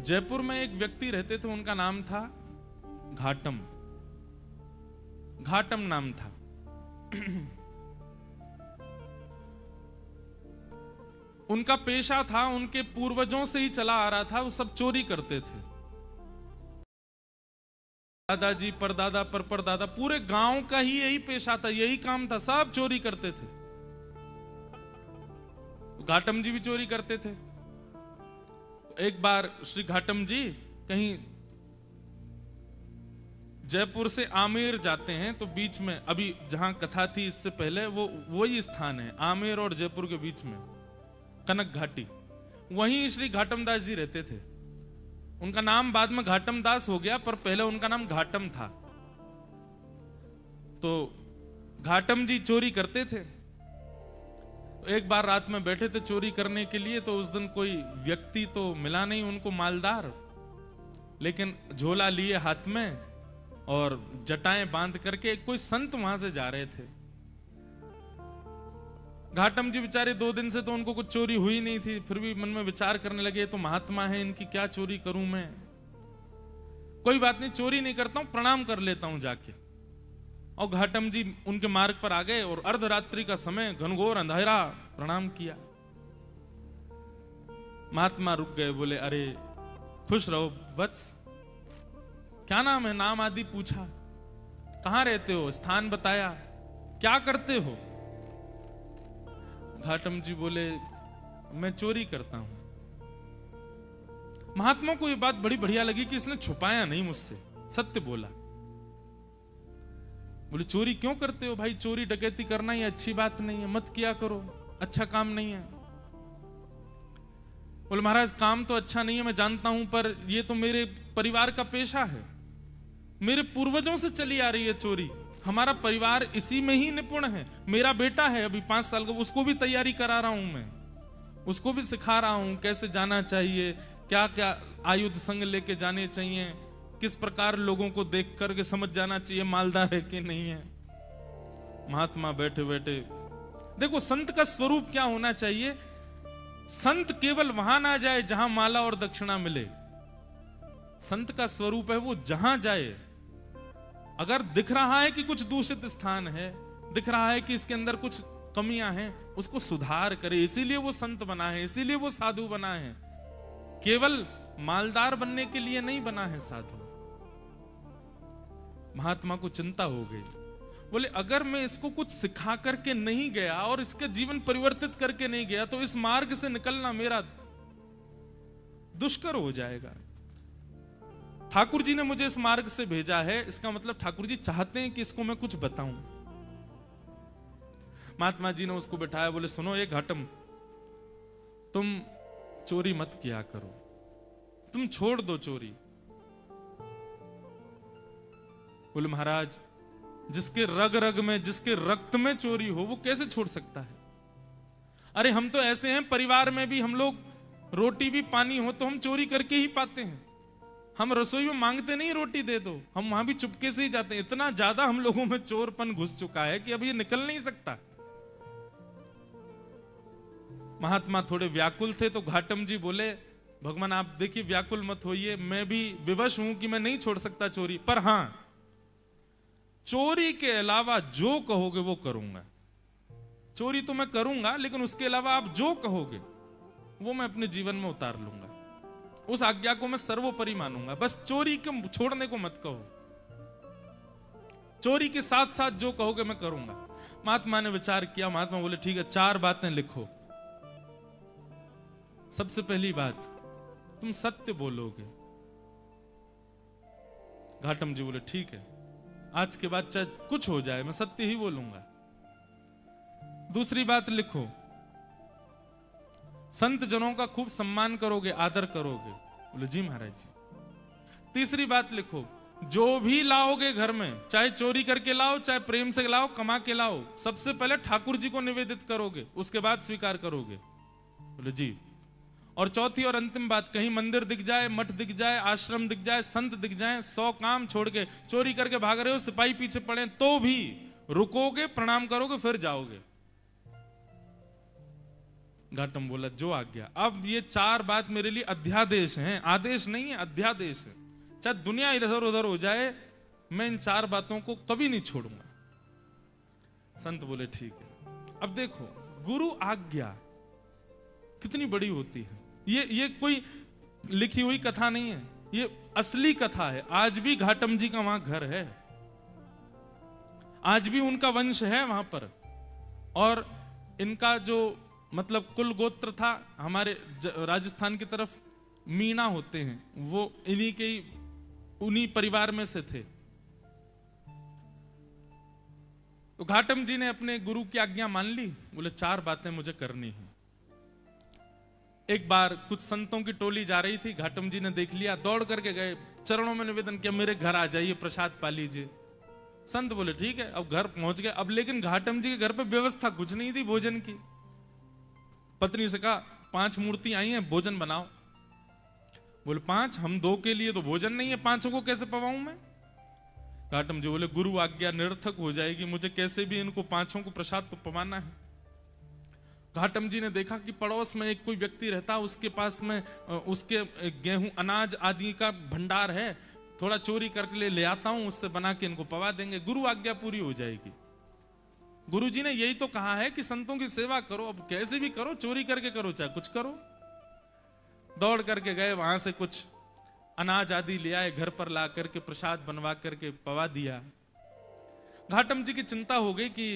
जयपुर में एक व्यक्ति रहते थे, उनका नाम था घाटम। घाटम नाम था। उनका पेशा था, उनके पूर्वजों से ही चला आ रहा था, वो सब चोरी करते थे। दादाजी, परदादा, परदादा, पूरे गांव का ही यही पेशा था, यही काम था, सब चोरी करते थे। घाटम जी भी चोरी करते थे। एक बार श्री घाटम जी कहीं जयपुर से आमेर जाते हैं, तो बीच में, अभी जहां कथा थी इससे पहले, वो वही स्थान है आमेर और जयपुर के बीच में, कनक घाटी। वहीं श्री घाटम दास जी रहते थे। उनका नाम बाद में घाटम दास हो गया, पर पहले उनका नाम घाटम था। तो घाटम जी चोरी करते थे। एक बार रात में बैठे थे चोरी करने के लिए, तो उस दिन कोई व्यक्ति तो मिला नहीं उनको मालदार, लेकिन झोला लिए हाथ में और जटाएं बांध करके कोई संत वहां से जा रहे थे। घाटम जी बेचारे 2 दिन से तो उनको कुछ चोरी हुई नहीं थी, फिर भी मन में विचार करने लगे, तो महात्मा है, इनकी क्या चोरी करूं मैं, कोई बात नहीं, चोरी नहीं करता हूं, प्रणाम कर लेता हूं जाके। और घाटम जी उनके मार्ग पर आ गए और अर्धरात्रि का समय, घनघोर अंधेरा, प्रणाम किया। महात्मा रुक गए, बोले अरे खुश रहो वत्स, क्या नाम है, नाम आदि पूछा, कहां रहते हो, स्थान बताया, क्या करते हो। घाटम जी बोले मैं चोरी करता हूं। महात्मा को यह बात बड़ी बढ़िया लगी कि इसने छुपाया नहीं मुझसे, सत्य बोला। बोले चोरी क्यों करते हो भाई, चोरी डकैती करना ये अच्छी बात नहीं है, मत किया करो, अच्छा काम नहीं है। बोले महाराज काम तो अच्छा नहीं है मैं जानता हूं, पर ये तो मेरे परिवार का पेशा है, मेरे पूर्वजों से चली आ रही है चोरी, हमारा परिवार इसी में ही निपुण है। मेरा बेटा है अभी 5 साल का, उसको भी तैयारी करा रहा हूं मैं, उसको भी सिखा रहा हूं कैसे जाना चाहिए, क्या क्या आयुध संग लेके जाने चाहिए, किस प्रकार लोगों को देख करके समझ जाना चाहिए मालदार है कि नहीं है। महात्मा बैठे बैठे, देखो संत का स्वरूप क्या होना चाहिए, संत केवल वहां ना जाए जहां माला और दक्षिणा मिले। संत का स्वरूप है वो जहां जाए, अगर दिख रहा है कि कुछ दूषित स्थान है, दिख रहा है कि इसके अंदर कुछ कमियां हैं, उसको सुधार करे। इसीलिए वो संत बना है, इसीलिए वो साधु बना है, केवल मालदार बनने के लिए नहीं बना है साधु। महात्मा को चिंता हो गई, बोले अगर मैं इसको कुछ सिखा करके नहीं गया और इसका जीवन परिवर्तित करके नहीं गया, तो इस मार्ग से निकलना मेरा दुष्कर हो जाएगा। ठाकुर जी ने मुझे इस मार्ग से भेजा है, इसका मतलब ठाकुर जी चाहते हैं कि इसको मैं कुछ बताऊं। महात्मा जी ने उसको बैठाया, बोले सुनो ये घाटम, तुम चोरी मत किया करो, तुम छोड़ दो चोरी। बोले महाराज जिसके रग रग में, जिसके रक्त में चोरी हो वो कैसे छोड़ सकता है। अरे हम तो ऐसे हैं, परिवार में भी हम लोग रोटी भी पानी हो तो हम चोरी करके ही पाते हैं, हम रसोई में मांगते नहीं रोटी दे दो, हम वहां भी चुपके से ही जाते हैं। इतना ज्यादा हम लोगों में चोरपन घुस चुका है कि अब ये निकल नहीं सकता। महात्मा थोड़े व्याकुल थे, तो घाटम जी बोले भगवान आप देखिए व्याकुल मत होइए, मैं भी विवश हूं कि मैं नहीं छोड़ सकता चोरी, पर हां चोरी के अलावा जो कहोगे वो करूंगा। चोरी तो मैं करूंगा, लेकिन उसके अलावा आप जो कहोगे वो मैं अपने जीवन में उतार लूंगा, उस आज्ञा को मैं सर्वोपरि मानूंगा, बस चोरी को छोड़ने को मत कहो, चोरी के साथ साथ जो कहोगे मैं करूंगा। महात्मा ने विचार किया, महात्मा बोले ठीक है 4 बातें लिखो। सबसे पहली बात, तुम सत्य बोलोगे। घाटम जी बोले ठीक है, आज के बाद चाहे कुछ हो जाए मैं सत्य ही बोलूंगा। दूसरी बात लिखो, संत जनों का खूब सम्मान करोगे, आदर करोगे। बोले जी महाराज जी। तीसरी बात लिखो, जो भी लाओगे घर में, चाहे चोरी करके लाओ, चाहे प्रेम से लाओ, कमा के लाओ, सबसे पहले ठाकुर जी को निवेदित करोगे, उसके बाद स्वीकार करोगे। बोले जी। और चौथी और अंतिम बात, कहीं मंदिर दिख जाए, मठ दिख जाए, आश्रम दिख जाए, संत दिख जाए, 100 काम छोड़ के चोरी करके भाग रहे हो, सिपाही पीछे पड़े तो भी रुकोगे, प्रणाम करोगे, फिर जाओगे। घाटम बोला जो आज्ञा। अब ये 4 बात मेरे लिए अध्यादेश हैं, आदेश नहीं है, अध्यादेश है। चाहे दुनिया इधर उधर हो जाए, मैं इन 4 बातों को कभी नहीं छोड़ूंगा। संत बोले ठीक है। अब देखो गुरु आज्ञा कितनी बड़ी होती है। ये कोई लिखी हुई कथा नहीं है, ये असली कथा है। आज भी घाटम जी का वहां घर है, आज भी उनका वंश है वहां पर। और इनका जो मतलब कुल गोत्र था, हमारे राजस्थान की तरफ मीणा होते हैं, वो उन्हीं परिवार में से थे। तो घाटम जी ने अपने गुरु की आज्ञा मान ली। बोले 4 बातें मुझे करनी है। एक बार कुछ संतों की टोली जा रही थी, घाटम जी ने देख लिया, दौड़ करके गए, चरणों में निवेदन किया मेरे घर आ जाइए, प्रसाद पा लीजिए। संत बोले ठीक है। अब घर पहुंच गए। अब लेकिन घाटम जी के घर पे व्यवस्था कुछ नहीं थी भोजन की। पत्नी से कहा 5 मूर्ति आई हैं, भोजन बनाओ। बोले 5? हम 2 के लिए तो भोजन नहीं है, 5 को कैसे पवाऊं मैं? घाटम जी बोले गुरु आज्ञा निरर्थक हो जाएगी, मुझे कैसे भी इनको 5 को प्रसाद तो पवाना है। घाटम जी ने देखा कि पड़ोस में एक कोई व्यक्ति रहता, उसके पास में उसके गेहूं अनाज आदि का भंडार है, थोड़ा चोरी करके ले आता हूं, उससे बना के इनको पवा देंगे, गुरु आज्ञा पूरी हो जाएगी। गुरुजी ने यही तो कहा है कि संतों की सेवा करो, अब कैसे भी करो, चोरी करके करो चाहे कुछ करो। दौड़ करके गए, वहां से कुछ अनाज आदि ले आए, घर पर ला करके प्रसाद बनवा करके पवा दिया। घाटम जी की चिंता हो गई कि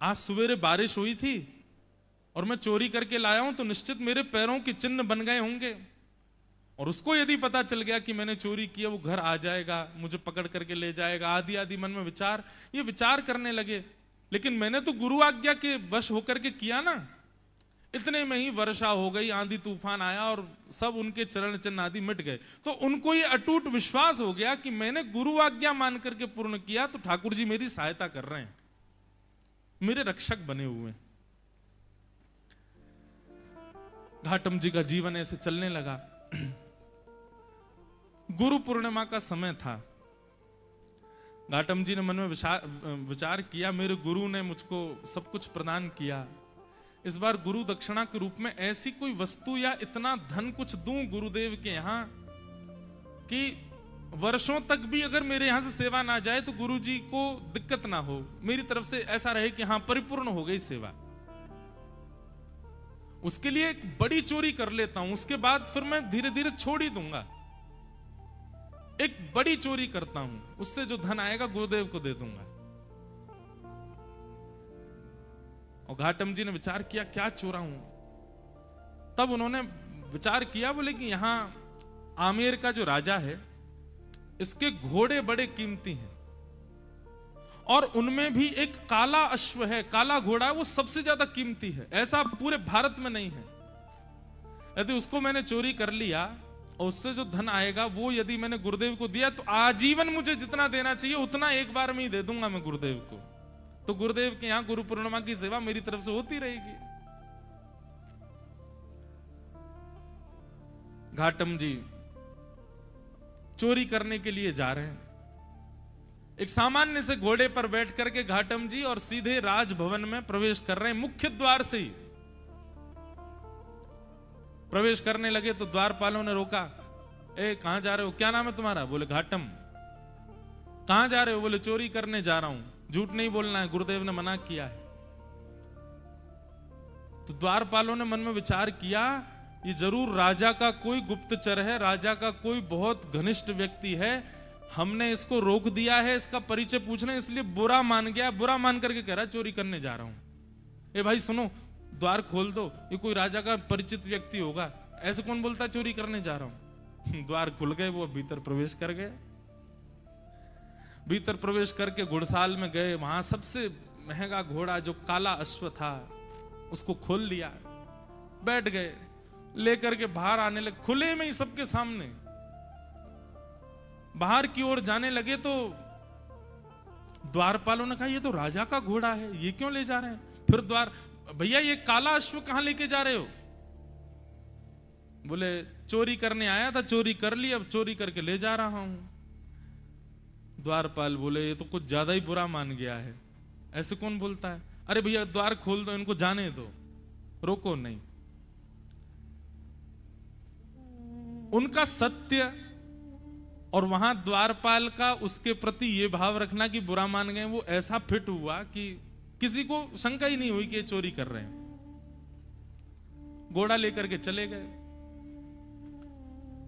आज सवेरे बारिश हुई थी और मैं चोरी करके लाया हूं तो निश्चित मेरे पैरों के चिन्ह बन गए होंगे, और उसको यदि पता चल गया कि मैंने चोरी किया, वो घर आ जाएगा, मुझे पकड़ करके ले जाएगा, आदि आदि मन में ये विचार करने लगे। लेकिन मैंने तो गुरु आज्ञा के वश होकर के किया ना। इतने में ही वर्षा हो गई, आंधी तूफान आया और सब उनके चरण चिन्ह आदि मिट गए। तो उनको ये अटूट विश्वास हो गया कि मैंने गुरु आज्ञा मान करके पूर्ण किया, तो ठाकुर जी मेरी सहायता कर रहे हैं, मेरे रक्षक बने हुए। घाटम जी का जीवन ऐसे चलने लगा। गुरु पूर्णिमा का समय था। घाटम जी ने मन में विचार किया, मेरे गुरु ने मुझको सब कुछ प्रदान किया, इस बार गुरु दक्षिणा के रूप में ऐसी कोई वस्तु या इतना धन कुछ दूं गुरुदेव के यहां कि वर्षों तक भी अगर मेरे यहां से सेवा ना जाए तो गुरु जी को दिक्कत ना हो, मेरी तरफ से ऐसा रहे कि हाँ परिपूर्ण हो गई सेवा। उसके लिए एक बड़ी चोरी कर लेता हूं, उसके बाद फिर मैं धीरे धीरे छोड़ ही दूंगा। एक बड़ी चोरी करता हूं, उससे जो धन आएगा गुरुदेव को दे दूंगा। और घाटम जी ने विचार किया क्या चोराऊं। तब उन्होंने विचार किया, बोले कि यहां आमेर का जो राजा है, इसके घोड़े बड़े कीमती हैं और उनमें भी एक काला अश्व है, काला घोड़ा है, वो सबसे ज्यादा कीमती है, ऐसा पूरे भारत में नहीं है। यदि उसको मैंने चोरी कर लिया और उससे जो धन आएगा वो यदि मैंने गुरुदेव को दिया तो आजीवन मुझे जितना देना चाहिए उतना एक बार में ही दे दूंगा मैं गुरुदेव को। तो गुरुदेव के यहां गुरु पूर्णिमा की सेवा मेरी तरफ से होती रहेगी। घाटम जी चोरी करने के लिए जा रहे हैं। एक सामान्य से घोड़े पर बैठ करके घाटम जी और सीधे राजभवन में प्रवेश कर रहे हैं। मुख्य द्वार से ही प्रवेश करने लगे तो द्वारपालों ने रोका, ए कहां जा रहे हो, क्या नाम है तुम्हारा? बोले घाटम। कहां जा रहे हो? बोले चोरी करने जा रहा हूं, झूठ नहीं बोलना है, गुरुदेव ने मना किया है। तो द्वारपालों ने मन में विचार किया, ये जरूर राजा का कोई गुप्तचर है, राजा का कोई बहुत घनिष्ठ व्यक्ति है, हमने इसको रोक दिया है इसका परिचय पूछने, इसलिए बुरा मान गया, बुरा मान करके कह रहा है चोरी करने जा रहा हूं। ए भाई सुनो, द्वार खोल दो, ये कोई राजा का परिचित व्यक्ति होगा, ऐसे कौन बोलता है चोरी करने जा रहा हूं। द्वार खुल गए, वो भीतर प्रवेश कर गए। भीतर प्रवेश करके घुड़साल में गए, वहां सबसे महंगा घोड़ा जो काला अश्व था उसको खोल लिया, बैठ गए, लेकर के बाहर आने लगे, खुले में ही सबके सामने बाहर की ओर जाने लगे तो द्वारपालों ने कहा ये तो राजा का घोड़ा है, ये क्यों ले जा रहे हैं? फिर भैया ये काला अश्व कहां लेके जा रहे हो? बोले चोरी करने आया था, चोरी कर ली, अब चोरी करके ले जा रहा हूं। द्वारपाल बोले ये तो कुछ ज्यादा ही बुरा मान गया है, ऐसे कौन बोलता है? अरे भैया द्वार खोल दो, इनको जाने दो। रोको नहीं। उनका सत्य और वहां द्वारपाल का उसके प्रति ये भाव रखना कि बुरा मान गए, वो ऐसा फिट हुआ कि किसी को शंका ही नहीं हुई कि ये चोरी कर रहे हैं। घोड़ा लेकर के चले गए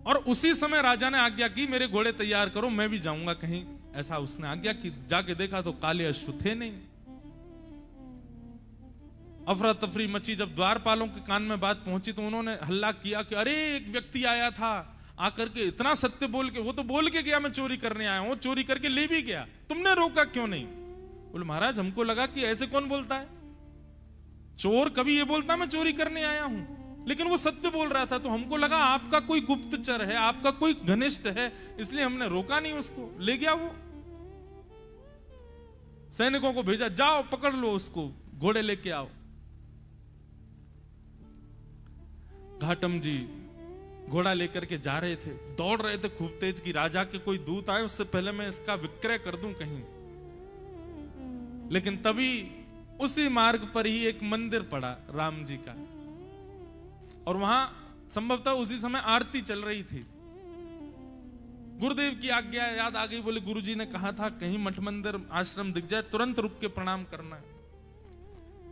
और उसी समय राजा ने आज्ञा की मेरे घोड़े तैयार करो, मैं भी जाऊंगा कहीं। ऐसा उसने आज्ञा की। जाके देखा तो काले अश्व थे नहीं। अफरा तफरी मची। जब द्वारपालों के कान में बात पहुंची तो उन्होंने हल्ला किया कि अरे एक व्यक्ति आया था, आकर के इतना सत्य बोल के, वो तो बोल के गया मैं चोरी करने आया हूं, चोरी करके ले भी गया, तुमने रोका क्यों नहीं? बोले महाराज हमको लगा कि ऐसे कौन बोलता है, चोर कभी ये बोलता मैं चोरी करने आया हूं, लेकिन वो सत्य बोल रहा था तो हमको लगा आपका कोई गुप्तचर है, आपका कोई घनिष्ठ है, इसलिए हमने रोका नहीं उसको, ले गया वो। सैनिकों को भेजा, जाओ पकड़ लो उसको, घोड़े लेके आओ। घाटम जी घोड़ा लेकर के जा रहे थे, दौड़ रहे थे खूब तेज कि राजा के कोई दूत आए उससे pहले मैं इसका विक्रय कर दूं कहीं। लेकिन तभी उसी मार्ग पर ही एक मंदिर पड़ा राम जी का, और वहां संभवतः उसी समय आरती चल रही थी। गुरुदेव की आज्ञा याद आ गई, बोले गुरुजी ने कहा था कहीं मठ मंदिर आश्रम दिख जाए तुरंत रुक के प्रणाम करना है।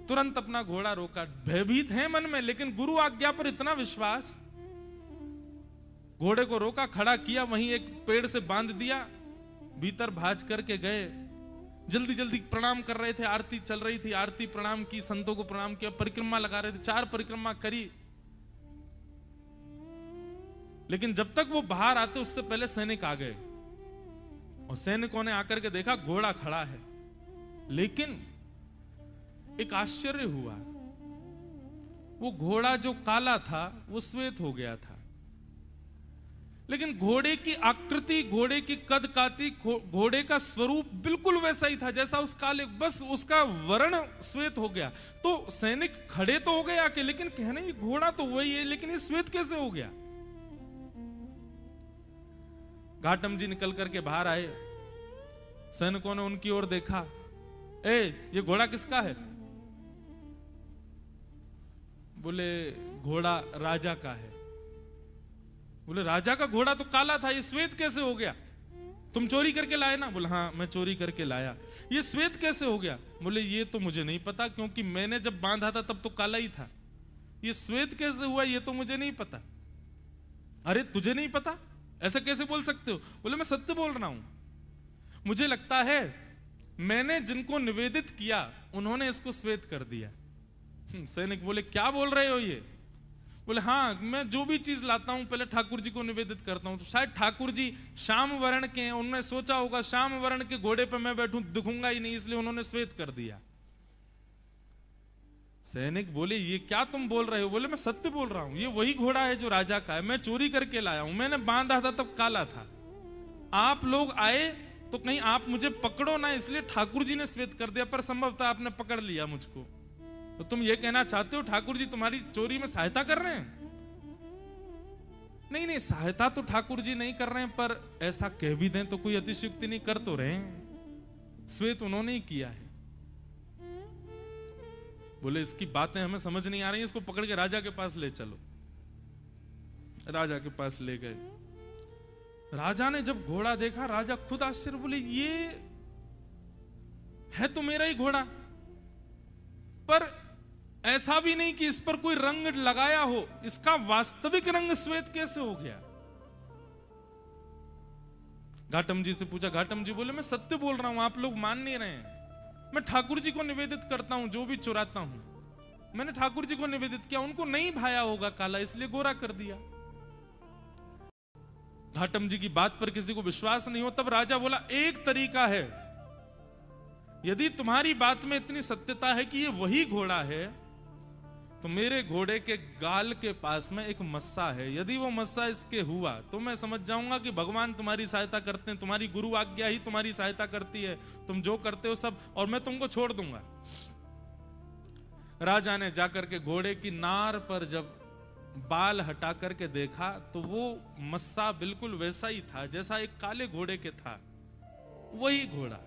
तुरंत अपना घोड़ा रोका। भयभीत है मन में, लेकिन गुरु आज्ञा पर इतना विश्वास, घोड़े को रोका, खड़ा किया, वहीं एक पेड़ से बांध दिया, भीतर भाज करके गए। जल्दी जल्दी प्रणाम कर रहे थे, आरती चल रही थी, आरती प्रणाम की, संतों को प्रणाम किया, परिक्रमा लगा रहे थे, 4 परिक्रमा करी। लेकिन जब तक वो बाहर आते उससे पहले सैनिक आ गए, और सैनिकों ने आकर के देखा घोड़ा खड़ा है, लेकिन एक आश्चर्य हुआ, वो घोड़ा जो काला था वो श्वेत हो गया था। लेकिन घोड़े की आकृति, घोड़े की कद काठी, घोड़े का स्वरूप बिल्कुल वैसा ही था जैसा उस काले, बस उसका वर्ण श्वेत हो गया। तो सैनिक खड़े तो हो गए आके, लेकिन कहने ये घोड़ा तो वही है, लेकिन ये श्वेत कैसे हो गया? घाटम जी निकल करके बाहर आए, सैनिकों ने उनकी ओर देखा, ये घोड़ा किसका है? बोले घोड़ा राजा का है। बोले राजा का घोड़ा तो काला था, ये श्वेत कैसे हो गया? तुम चोरी करके लाए ना? बोले हाँ मैं चोरी करके लाया। ये श्वेत कैसे हो गया? बोले ये तो मुझे नहीं पता, क्योंकि मैंने जब बांधा था तब तो काला ही था। ये श्वेत कैसे हुआ ये तो मुझे नहीं पता। अरे तुझे नहीं पता, ऐसा कैसे बोल सकते हो? बोले मैं सत्य बोल रहा हूं, मुझे लगता है मैंने जिनको निवेदित किया उन्होंने इसको श्वेत कर दिया। सैनिक बोले क्या बोल रहे हो ये? बोले हाँ मैं जो भी चीज लाता हूं पहले ठाकुर जी को निवेदित करता हूं, तो शायद ठाकुर जी श्याम वर्ण के हैं, उन्होंने सोचा होगा श्याम वर्ण के घोड़े पे मैं बैठूं दिखूंगा ही नहीं, इसलिए उन्होंने श्वेत कर दिया। सैनिक बोले ये क्या तुम बोल रहे हो? बोले मैं सत्य बोल रहा हूं, ये वही घोड़ा है जो राजा का है, मैं चोरी करके लाया हूं, मैंने बांधा था तब काला था, आप लोग आए तो कहीं आप मुझे पकड़ो ना, इसलिए ठाकुर जी ने श्वेत कर दिया, पर संभवतः आपने पकड़ लिया मुझको। तो तुम ये कहना चाहते हो ठाकुर जी तुम्हारी चोरी में सहायता कर रहे हैं? नहीं नहीं, सहायता तो ठाकुर जी नहीं कर रहे हैं, पर ऐसा कह भी दें तो कोई अतिशयोक्ति नहीं, कर तो रहे हैं, श्वेत उन्होंने ही किया है। बोले इसकी बातें हमें समझ नहीं आ रही, इसको पकड़ के राजा के पास ले चलो। राजा के पास ले गए। राजा ने जब घोड़ा देखा, राजा खुद आश्चर्य, बोले ये है तो मेरा ही घोड़ा, पर ऐसा भी नहीं कि इस पर कोई रंग लगाया हो, इसका वास्तविक रंग श्वेत कैसे हो गया? घाटम जी से पूछा, घाटम जी बोले मैं सत्य बोल रहा हूं, आप लोग मान नहीं रहे हैं, मैं ठाकुर जी को निवेदित करता हूं, जो भी चुराता हूं मैंने ठाकुर जी को निवेदित किया, उनको नहीं भाया होगा काला, इसलिए गोरा कर दिया। घाटम जी की बात पर किसी को विश्वास नहीं हो, तब राजा बोला एक तरीका है, यदि तुम्हारी बात में इतनी सत्यता है कि ये वही घोड़ा है, तो मेरे घोड़े के गाल के पास में एक मस्सा है, यदि वो मस्सा इसके हुआ तो मैं समझ जाऊंगा कि भगवान तुम्हारी सहायता करते हैं, तुम्हारी गुरु आज्ञा ही तुम्हारी सहायता करती है, तुम जो करते हो सब, और मैं तुमको छोड़ दूंगा। राजा ने जाकर के घोड़े की नार पर जब बाल हटा करके देखा तो वो मस्सा बिल्कुल वैसा ही था जैसा एक काले घोड़े के था, वही घोड़ा।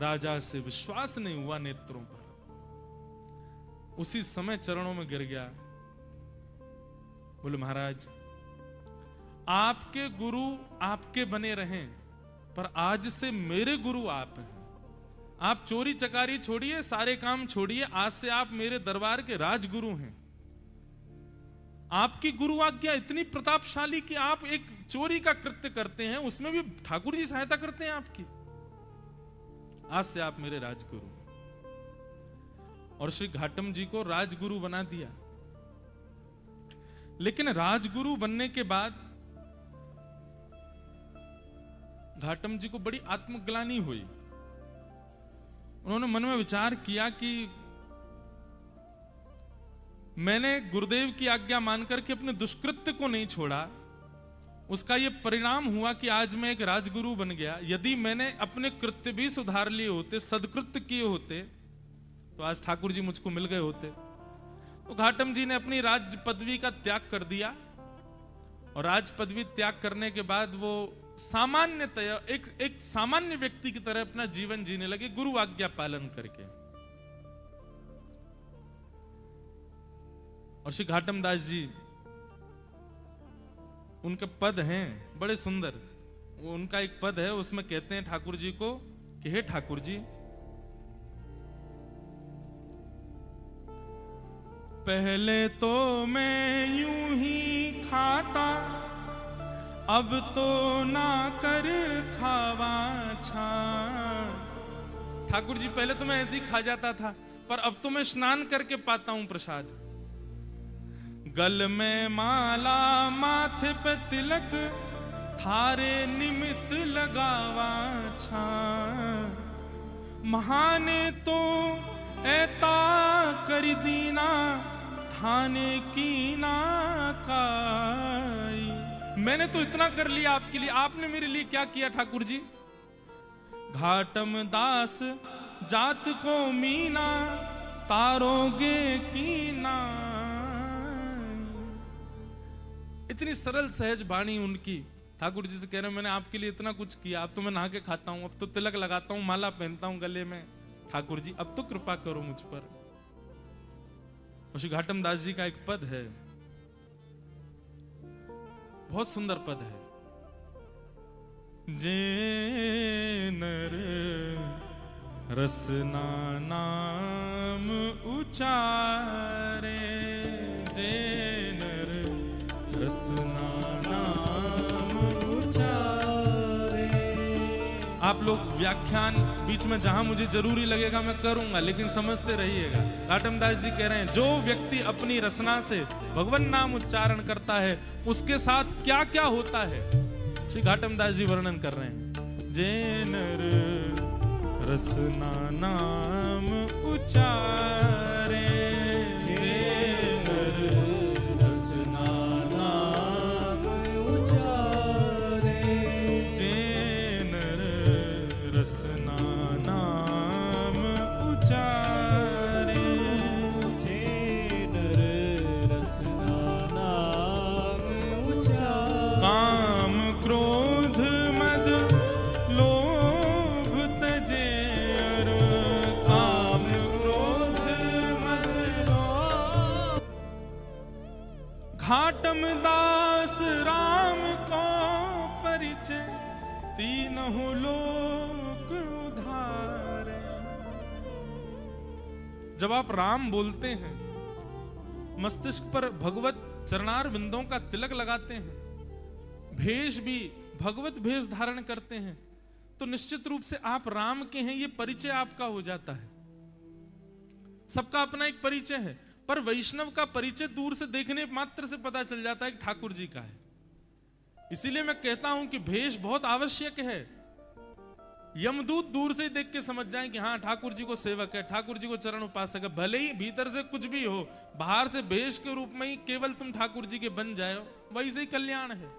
राजा से विश्वास नहीं हुआ नेत्रों पर। उसी समय चरणों में गिर गया। बोले महाराज, आपके गुरु आपके बने रहें, पर आज से मेरे गुरु आप हैं। आप चोरी चकारी छोड़िए, सारे काम छोड़िए, आज से आप मेरे दरबार के राजगुरु हैं। आपकी गुरु आज्ञा इतनी प्रतापशाली कि आप एक चोरी का कृत्य करते हैं, उसमें भी ठाकुर जी सहायता करते हैं आपकी। आज से आप मेरे राजगुरु। और श्री घाटम जी को राजगुरु बना दिया। लेकिन राजगुरु बनने के बाद घाटम जी को बड़ी आत्मग्लानि हुई। उन्होंने मन में विचार किया कि मैंने गुरुदेव की आज्ञा मानकर के अपने दुष्कृत्य को नहीं छोड़ा, उसका यह परिणाम हुआ कि आज मैं एक राजगुरु बन गया। यदि मैंने अपने कृत्य भी सुधार लिए होते, सदकृत्य किए होते, तो आज ठाकुर जी मुझको मिल गए होते। तो घाटम जी ने अपनी राज पदवी का त्याग कर दिया, और राज पदवी त्याग करने के बाद वो सामान्यतया एक सामान्य व्यक्ति की तरह अपना जीवन जीने लगे, गुरु आज्ञा पालन करके। और श्री घाटम दास जी, उनके पद हैं बड़े सुंदर। उनका एक पद है, उसमें कहते हैं ठाकुर जी को कि हे ठाकुर जी, पहले तो मैं यूं ही खाता, अब तो ना कर खावा छा। ठाकुर जी, पहले तो मैं ऐसे ही खा जाता था, पर अब तो मैं स्नान करके पाता हूं प्रसाद। गल में माला, माथे पे तिलक, थारे निमित्त लगावा छा। महाने तो ऐता कर दीना, थाने की ना काई। मैंने तो इतना कर लिया आपके लिए, आपने मेरे लिए क्या किया ठाकुर जी? घाटम दास जात को मीना, तारोगे की ना। इतनी सरल सहज वाणी उनकी। ठाकुर जी से कह रहे हैं मैंने आपके लिए इतना कुछ किया, अब तो मैं नहा के खाता हूं, अब तो तिलक लगाता हूं, माला पहनता हूं गले में। ठाकुर जी अब तो कृपा करो मुझ पर। और श्री घाटम दास जी का एक पद है, बहुत सुंदर पद है। जे नर रसना नाम उचारे, जे नर रसना नाम उचारे। आप लोग व्याख्यान बीच में जहां मुझे जरूरी लगेगा मैं करूंगा, लेकिन समझते रहिएगा। घाटम दास जी कह रहे हैं जो व्यक्ति अपनी रसना से भगवान नाम उच्चारण करता है, उसके साथ क्या क्या होता है, श्री घाटम दास जी वर्णन कर रहे हैं। जे नर रसना नाम उचारे, जे नर रसना नाम उचारे, जे नर रसना नाम उचारे, जे नर रसना नाम उचारे। काम क्रोध मद लोभ तजे, काम क्रोध मद लोभ। घाटम दास राम को परिचय, तीनों लोक उधारे। जब आप राम बोलते हैं, मस्तिष्क पर भगवत चरणार विंदों का तिलक लगाते हैं, भेष भी भगवत भेष धारण करते हैं, तो निश्चित रूप से आप राम के हैं, ये परिचय आपका हो जाता है। सबका अपना एक परिचय है, पर वैष्णव का परिचय दूर से देखने मात्र से पता चल जाता है कि ठाकुर जी का है। इसीलिए मैं कहता हूं कि भेष बहुत आवश्यक है। यमदूत दूर से ही देख के समझ जाएं कि हाँ ठाकुर जी को सेवक है, ठाकुर जी को चरण उपासक है। भले ही भीतर से कुछ भी हो, बाहर से भेष के रूप में ही केवल तुम ठाकुर जी के बन जाओ, वही से ही कल्याण है।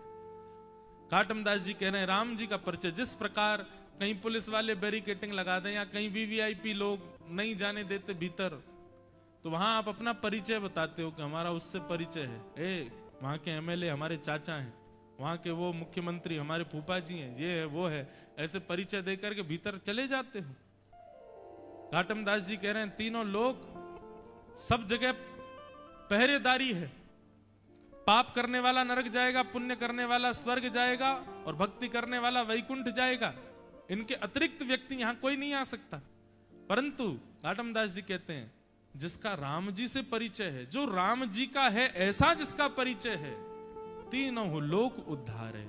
घाटम दास जी कह रहे हैं राम जी का परिचय, जिस प्रकार कहीं पुलिस वाले बैरिकेटिंग लगा दें या कहीं वीवीआईपी लोग नहीं जाने देते भीतर, तो वहां आप अपना परिचय बताते हो कि हमारा उससे परिचय है, वहां के एमएलए हमारे चाचा हैं, वहां के वो मुख्यमंत्री हमारे फूफा जी हैं, ये है वो है, ऐसे परिचय देकर के भीतर चले जाते हो। घाटम दास जी कह रहे हैं तीनों लोग सब जगह पहरेदारी है। पाप करने वाला नरक जाएगा, पुण्य करने वाला स्वर्ग जाएगा और भक्ति करने वाला वैकुंठ जाएगा। इनके अतिरिक्त व्यक्ति यहां कोई नहीं आ सकता। परंतु घाटम दास जी कहते हैं जिसका राम जी से परिचय है, जो राम जी का है ऐसा जिसका परिचय है, तीनों लोक उद्धार है।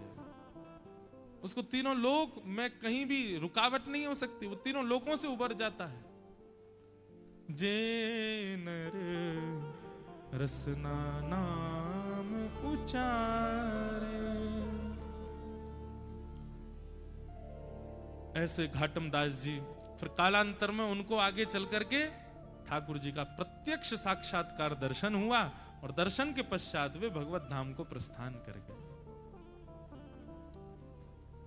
उसको तीनों लोक में कहीं भी रुकावट नहीं हो सकती, वो तीनों लोकों से उबर जाता है। जे नर रसना नाम उचारे, ऐसे घाटम दास जी फिर कालांतर में उनको आगे चल करके ठाकुर जी का प्रत्यक्ष साक्षात्कार दर्शन हुआ और दर्शन के पश्चात वे भगवत धाम को प्रस्थान कर गए।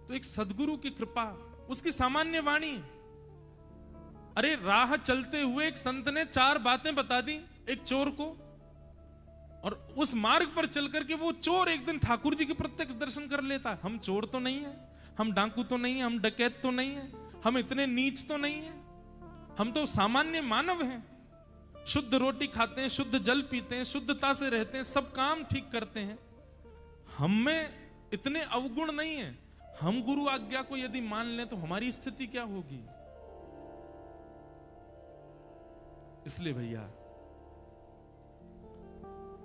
तो एक सदगुरु की कृपा, उसकी सामान्य वाणी। अरे राह चलते हुए एक संत ने 4 बातें बता दी एक चोर को, और उस मार्ग पर चल करके वो चोर एक दिन ठाकुर जी के प्रत्यक्ष दर्शन कर लेता। हम चोर तो नहीं है, हम डाकू तो नहीं है, हम डकैत तो नहीं है, हम इतने नीच तो नहीं है, हम तो सामान्य मानव हैं। शुद्ध रोटी खाते हैं, शुद्ध जल पीते हैं, शुद्धता से रहते हैं, सब काम ठीक करते हैं। हम में इतने अवगुण नहीं है। हम गुरु आज्ञा को यदि मान लें तो हमारी स्थिति क्या होगी। इसलिए भैया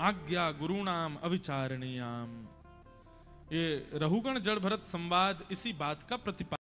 आज्ञा गुरुणाम अविचारणीयाम, ये रहुगण जड़ भरत संवाद इसी बात का प्रतिपादन